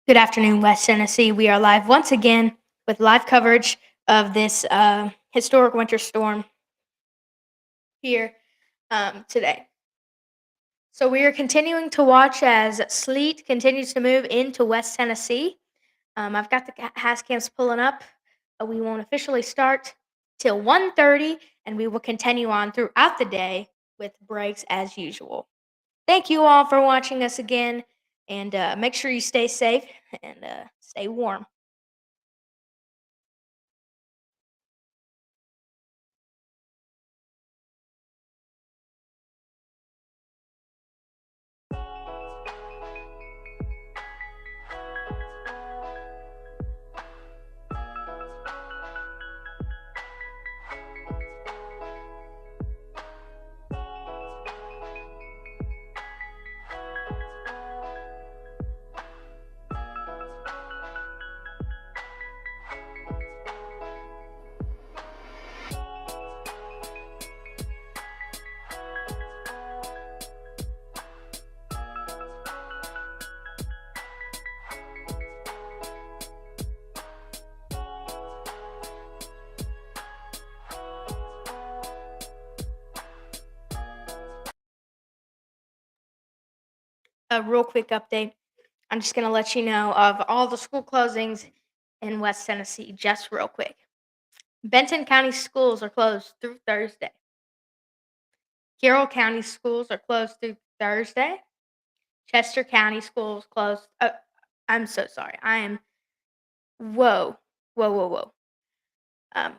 Good afternoon, West Tennessee. We are live once again with live coverage of this historic winter storm here today. So we are continuing to watch as sleet continues to move into West Tennessee. I've got the HAS cams pulling up. We won't officially start till 1:30, and we will continue on throughout the day with breaks as usual. Thank you all for watching us again, and make sure you stay safe and stay warm. A real quick update. I'm just going to let you know of all the school closings in West Tennessee, just real quick. Benton County schools are closed through Thursday. Carroll County schools are closed through Thursday. Chester County schools closed. I'm so sorry. Whoa, whoa, whoa, whoa. Um,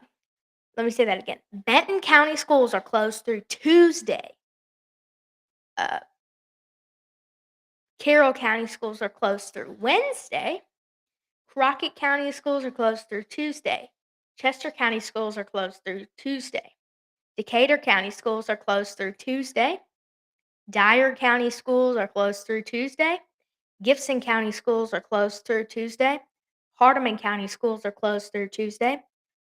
Let me say that again. Benton County schools are closed through Tuesday. Uh, Carroll County schools are closed through Wednesday. Crockett County schools are closed through Tuesday. Chester County schools are closed through Tuesday. Decatur County schools are closed through Tuesday. Dyer County schools are closed through Tuesday. Gibson County schools are closed through Tuesday. Hardeman County schools are closed through Tuesday.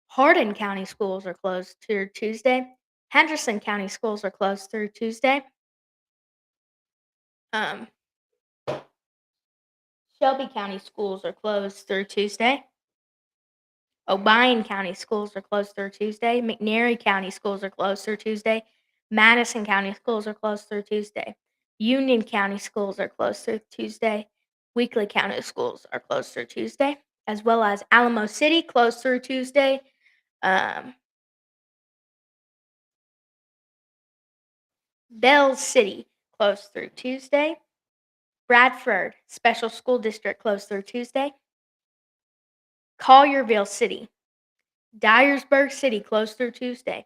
Hardin County schools are closed through Tuesday. Henderson County schools are closed through Tuesday. Um, Shelby County schools are closed through Tuesday. Obion County schools are closed through Tuesday. McNairy County schools are closed through Tuesday. Madison County schools are closed through Tuesday. Union County schools are closed through Tuesday. Weakley County schools are closed through Tuesday, as well as Alamo City closed through Tuesday. Um, Bell City closed through Tuesday. Bradford Special School District closed through Tuesday. Collierville City. Dyersburg City closed through Tuesday.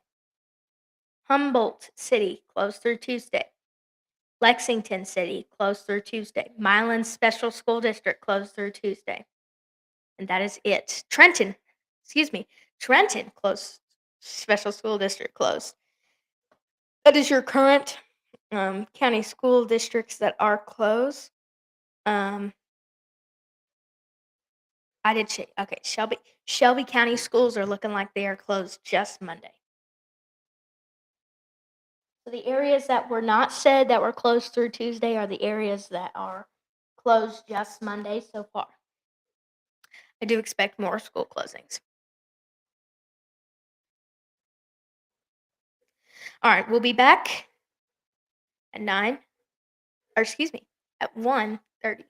Humboldt City closed through Tuesday. Lexington City closed through Tuesday. Milan Special School District closed through Tuesday. And that is it. Trenton closed. Special School District closed. That is your current county school districts that are closed. Um, I did check. Okay, Shelby County schools are looking like they are closed just Monday. So the areas that were not said that were closed through Tuesday are the areas that are closed just Monday so far. I do expect more school closings. All right, we'll be back at 9, or excuse me, at 1:30.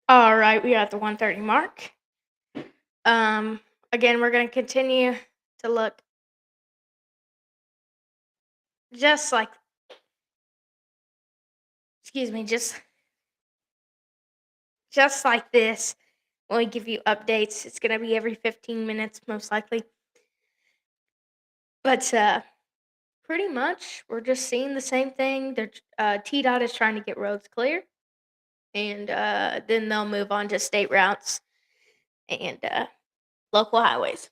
All right, we are at the 1:30 mark. Um, Again, we're going to continue to look just like, excuse me, just like this. When we give you updates, it's going to be every 15 minutes, most likely. But pretty much, we're just seeing the same thing. TDOT is trying to get roads clear, and then they'll move on to state routes and local highways.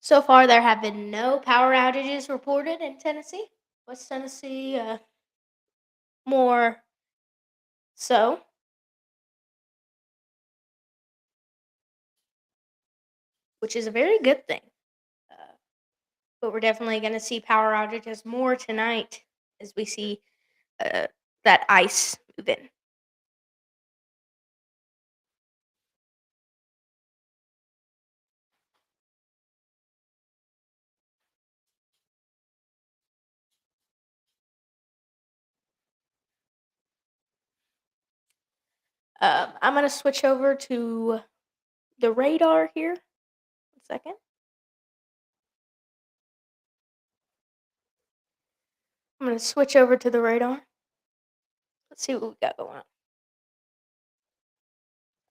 So far, there have been no power outages reported in Tennessee. West Tennessee, more so, which is a very good thing. Uh, but we're definitely going to see power outages more tonight as we see uh, that ice move in. I'm going to switch over to the radar here. 1 second. I'm going to switch over to the radar. Let's see what we got going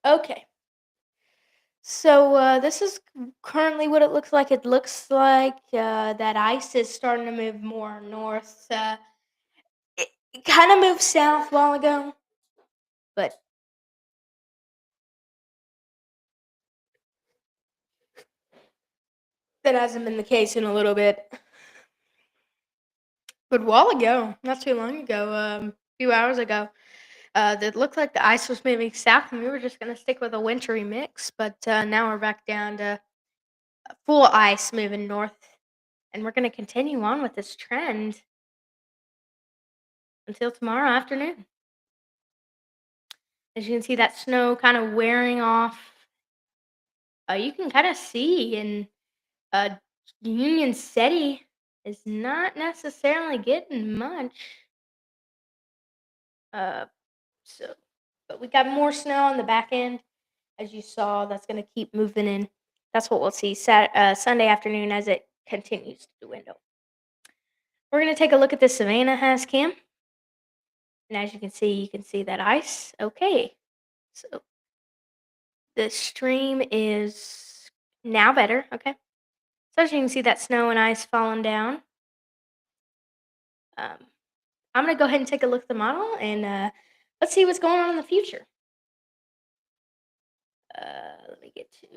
on. Okay. So this is currently what it looks like. It looks like that ice is starting to move more north. It kind of moved south a while ago, but that hasn't been the case in a little bit. But a while ago, not too long ago, a few hours ago, it looked like the ice was moving south, and we were just going to stick with a wintry mix. But now we're back down to full ice moving north, and we're going to continue on with this trend until tomorrow afternoon. As you can see, that snow kind of wearing off. You can kind of see in uh, Union City is not necessarily getting much. Uh, so, but we got more snow on the back end, as you saw. That's going to keep moving in. That's what we'll see Sunday afternoon as it continues to dwindle. We're going to take a look at the Savannah has cam, and as you can see that ice. Okay, so the stream is now better. Okay, so as you can see that snow and ice falling down. Um, I'm gonna go ahead and take a look at the model and let's see what's going on in the future. Let me get to.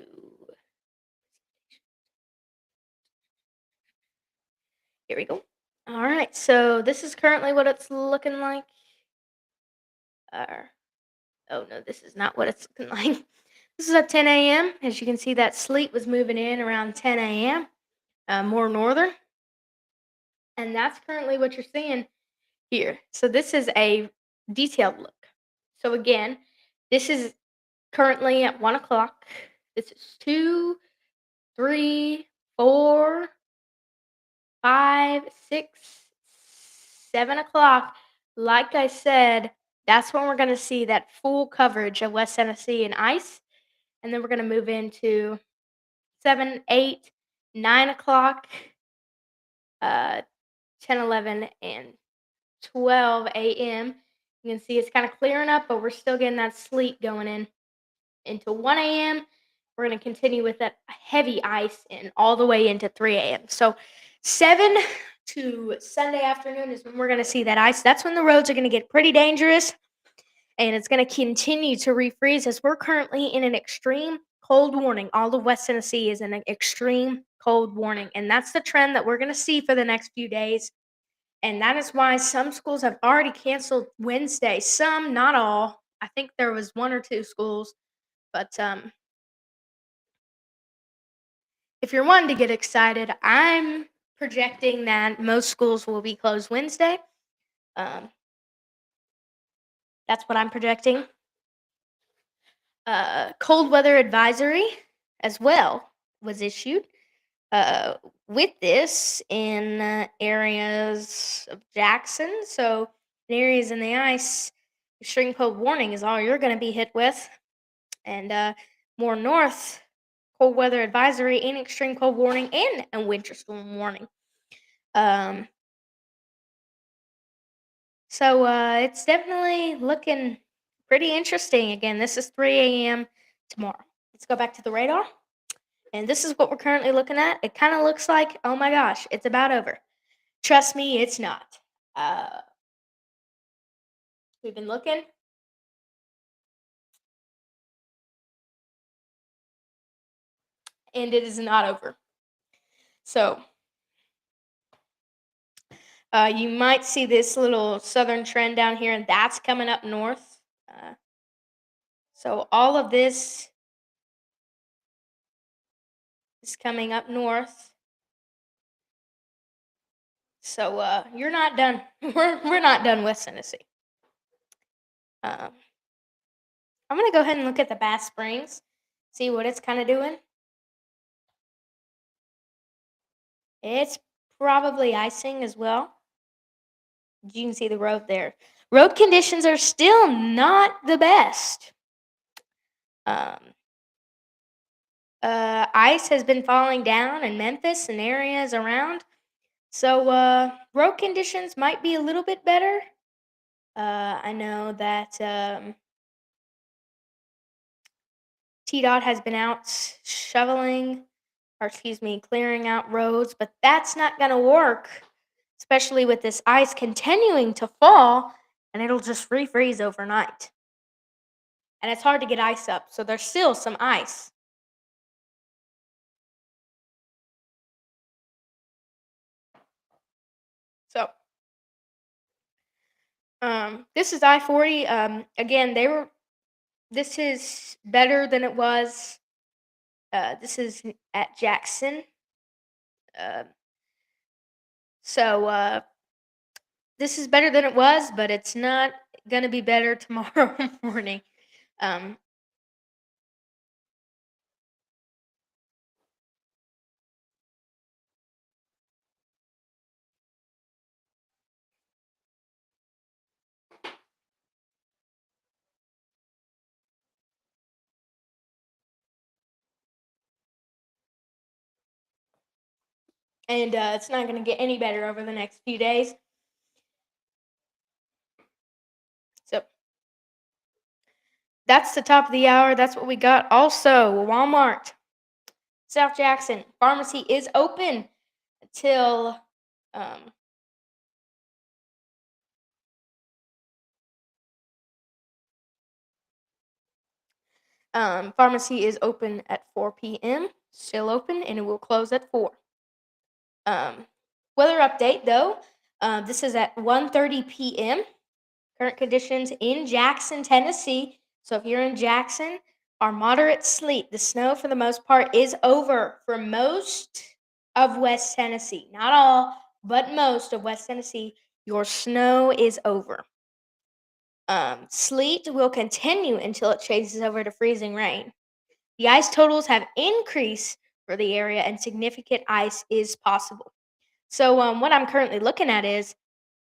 Here we go. All right, so this is currently what it's looking like. Uh, oh no, this is not what it's looking like. This is at 10 a.m. As you can see, that sleet was moving in around 10 a.m. More northern, and that's currently what you're seeing here. So this is a detailed look. So again, this is currently at 1 o'clock. This is 2, 3, 4, 5, 6, 7 o'clock. Like I said, that's when we're going to see that full coverage of West Tennessee and ice. And then we're going to move into 7, 8, 9 o'clock, uh, 10, 11, and 12 a.m. You can see it's kind of clearing up, but we're still getting that sleet going in into 1 a.m. We're going to continue with that heavy ice and all the way into 3 a.m. So 7 to Sunday afternoon is when we're going to see that ice. That's when the roads are going to get pretty dangerous, and it's going to continue to refreeze as we're currently in an extreme cold warning. All of West Tennessee is in an extreme cold warning, and that's the trend that we're going to see for the next few days. And that is why some schools have already canceled Wednesday. Some, not all. I think there was one or two schools, but if you're wanting to get excited, I'm projecting that most schools will be closed Wednesday. Um, that's what I'm projecting. Cold weather advisory as well was issued. uh, with this in areas of Jackson. So, in areas in the ice, extreme cold warning is all you're going to be hit with. And more north, cold weather advisory and extreme cold warning and a winter storm warning. Um, so it's definitely looking pretty interesting. Again, this is 3 a.m. tomorrow. Let's go back to the radar. And this is what we're currently looking at. It kind of looks like, oh my gosh, it's about over. Trust me, it's not. Uh, we've been looking. And it is not over. So you might see this little southern trend down here, and that's coming up north. So all of this is coming up north. So you're not done. We're not done with Tennessee. Um, I'm gonna go ahead and look at the Bass Springs, see what it's kind of doing. It's probably icing as well. You can see the road there. Road conditions are still not the best. Um, ice has been falling down in Memphis and areas around. So road conditions might be a little bit better. I know that TDOT has been out shoveling, or excuse me, clearing out roads, but that's not going to work, especially with this ice continuing to fall, and it'll just refreeze overnight. And it's hard to get ice up, so there's still some ice. So, this is I-40. Again, this is better than it was. This is at Jackson. Uh, so this is better than it was, but it's not gonna be better tomorrow morning. Um, and it's not gonna get any better over the next few days. So that's the top of the hour. That's what we got. Also, Walmart, South Jackson pharmacy is open until um, pharmacy is open at 4 p.m. Still open, and it will close at 4. Um, weather update though. This is at 1:30 p.m. Current conditions in Jackson, Tennessee. So if you're in Jackson, are moderate sleet. The snow, for the most part, is over for most of West Tennessee. Not all, but most of West Tennessee. Your snow is over. Sleet will continue until it changes over to freezing rain. The ice totals have increased for the area, and significant ice is possible. So, what I'm currently looking at is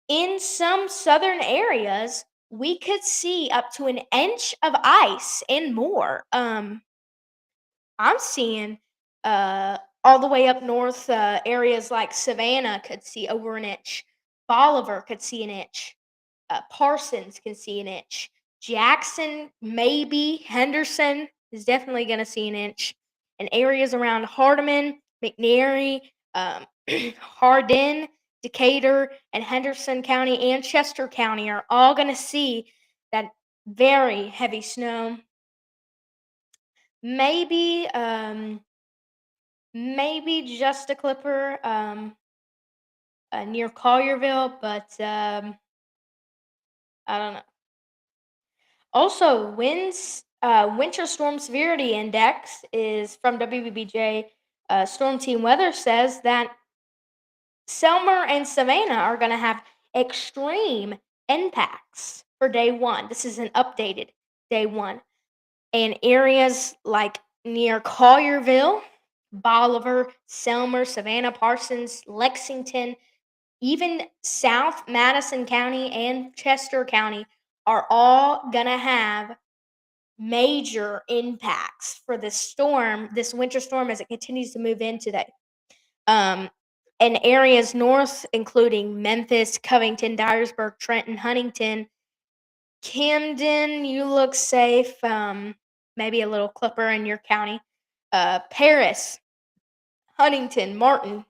in some southern areas, we could see up to an inch of ice and more. I'm seeing all the way up north, areas like Savannah could see over an inch, Bolivar could see an inch, Parsons can see an inch, Jackson, maybe, Henderson is definitely going to see an inch, and areas around Hardeman, McNary, um, Hardin, Decatur, and Henderson County and Chester County are all going to see that very heavy snow. Maybe, maybe just a clipper near Collierville, but I don't know. Also, winter storm severity index is from WBBJ. Storm Team Weather says that Selmer and Savannah are going to have extreme impacts for day one. This is an updated day one. And areas like near Collierville, Bolivar, Selmer, Savannah, Parsons, Lexington, even South Madison County and Chester County are all going to have major impacts for this storm, this winter storm, as it continues to move in today. Um, and areas north, including Memphis, Covington, Dyersburg, Trenton, Huntington, Camden, you look safe. Maybe a little clipper in your county. Paris, Huntington, Martin,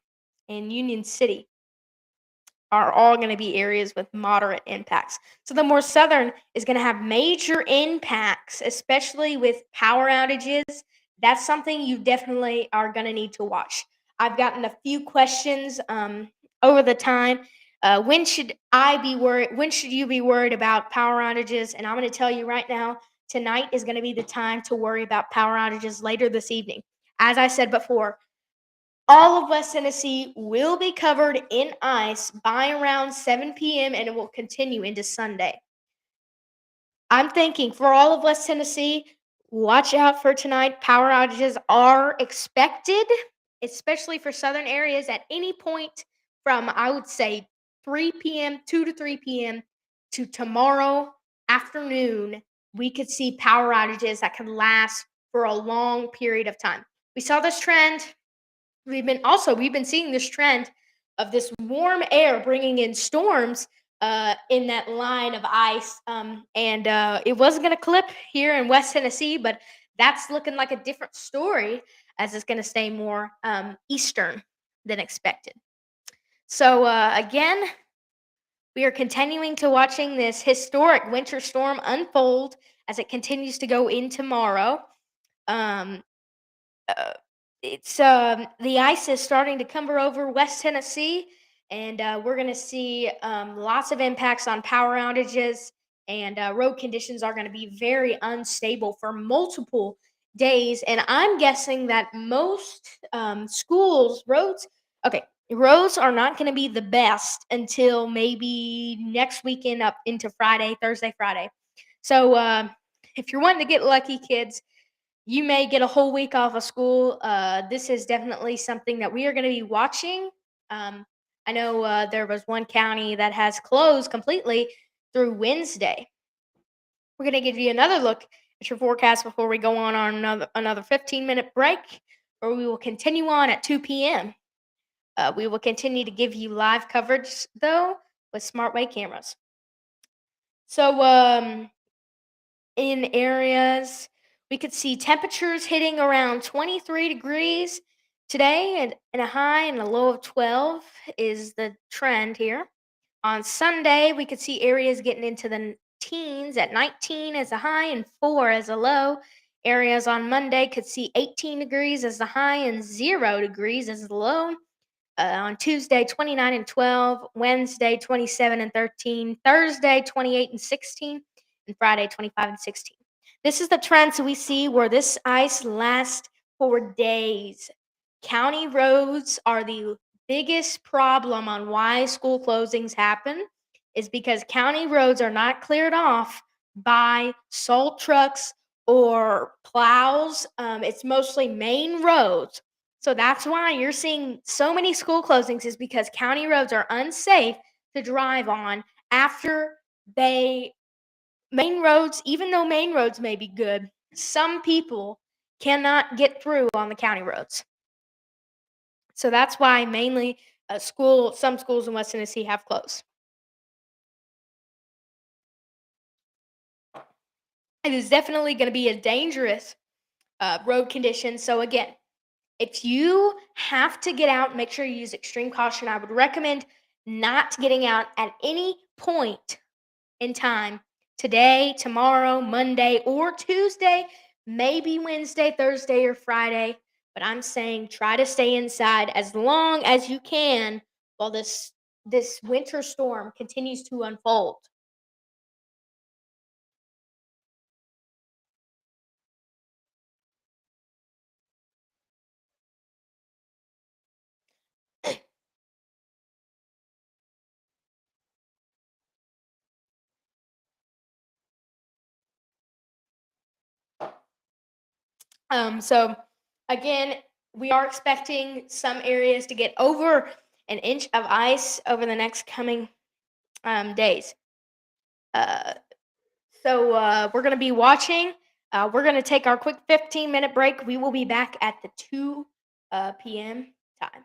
and Union City are all going to be areas with moderate impacts. So the more southern is going to have major impacts, especially with power outages. That's something you definitely are going to need to watch. I've gotten a few questions over the time. When should I be worried? When should you be worried about power outages? And I'm going to tell you right now, tonight is going to be the time to worry about power outages later this evening. As I said before, all of West Tennessee will be covered in ice by around 7 p.m. and it will continue into Sunday. I'm thinking for all of West Tennessee, watch out for tonight. Power outages are expected, especially for southern areas at any point from, I would say, 3 p.m., 2 to 3 p.m. to tomorrow afternoon. We could see power outages that could last for a long period of time. We saw this trend. We've been seeing this trend of this warm air bringing in storms in that line of ice, and it wasn't going to clip here in West Tennessee, but that's looking like a different story as it's going to stay more eastern than expected. So again, we are continuing to watching this historic winter storm unfold as it continues to go in tomorrow. Um, uh, it's The ice is starting to cover over West Tennessee, and we're going to see lots of impacts on power outages, and road conditions are going to be very unstable for multiple days. And I'm guessing that most roads are not going to be the best until maybe next weekend up into Friday, Thursday, Friday. So if you're wanting to get lucky, kids, you may get a whole week off of school. This is definitely something that we are going to be watching. Um, I know there was one county that has closed completely through Wednesday. We're going to give you another look at your forecast before we go on our another 15-minute break, or we will continue on at 2 p.m. We will continue to give you live coverage, though, with SmartWay cameras. So, in areas. We could see temperatures hitting around 23 degrees today, and a high and a low of 12 is the trend here. On Sunday, we could see areas getting into the teens at 19 as a high and 4 as a low. Areas on Monday could see 18 degrees as the high and 0 degrees as the low. On Tuesday, 29 and 12, Wednesday, 27 and 13, Thursday, 28 and 16, and Friday, 25 and 16. This is the trend so we see where this ice lasts for days. County roads are the biggest problem on why school closings happen is because county roads are not cleared off by salt trucks or plows. It's mostly main roads, so that's why you're seeing so many school closings is because county roads are unsafe to drive on after they main roads, even though main roads may be good, some people cannot get through on the county roads. So that's why mainly some schools in West Tennessee have closed. It is definitely going to be a dangerous road condition. So again, if you have to get out, make sure you use extreme caution. I would recommend not getting out at any point in time today, tomorrow, Monday, or Tuesday, maybe Wednesday, Thursday, or Friday. But I'm saying try to stay inside as long as you can while this winter storm continues to unfold. So again, We are expecting some areas to get over an inch of ice over the next coming days. Uh, so we're going to be watching. We're going to take our quick 15-minute break. We will be back at the 2 p.m. time.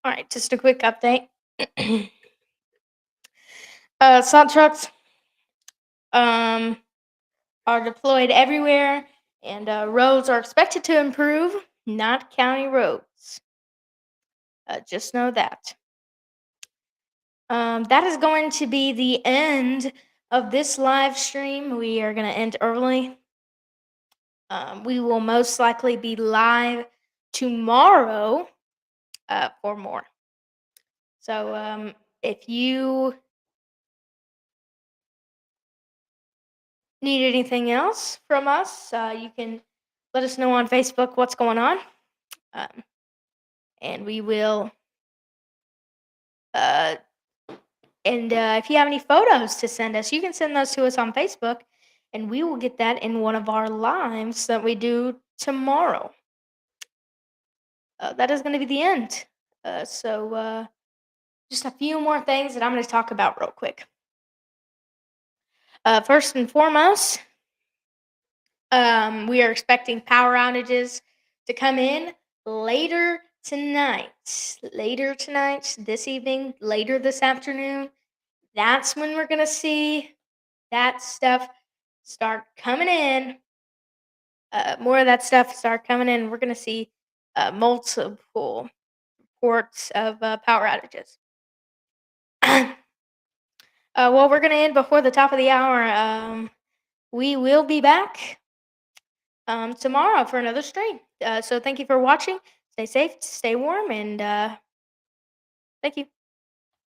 All right, just a quick update. Salt trucks um, are deployed everywhere, and roads are expected to improve, not county roads. Just know that. That is going to be the end of this live stream. We are going to end early. We will most likely be live tomorrow for more. So if you need anything else from us, you can let us know on Facebook what's going on. Um, and we will. Uh, and if you have any photos to send us, you can send those to us on Facebook, and we will get that in one of our lives that we do tomorrow. That is going to be the end. So just a few more things that I'm going to talk about real quick. First and foremost, we are expecting power outages to come in later tonight. Later tonight, this evening, later this afternoon. That's when we're going to see that stuff start coming in. More of that stuff start coming in. We're going to see multiple reports of power outages. Well, we're going to end before the top of the hour. We will be back tomorrow for another stream. So thank you for watching. Stay safe, stay warm, and thank you.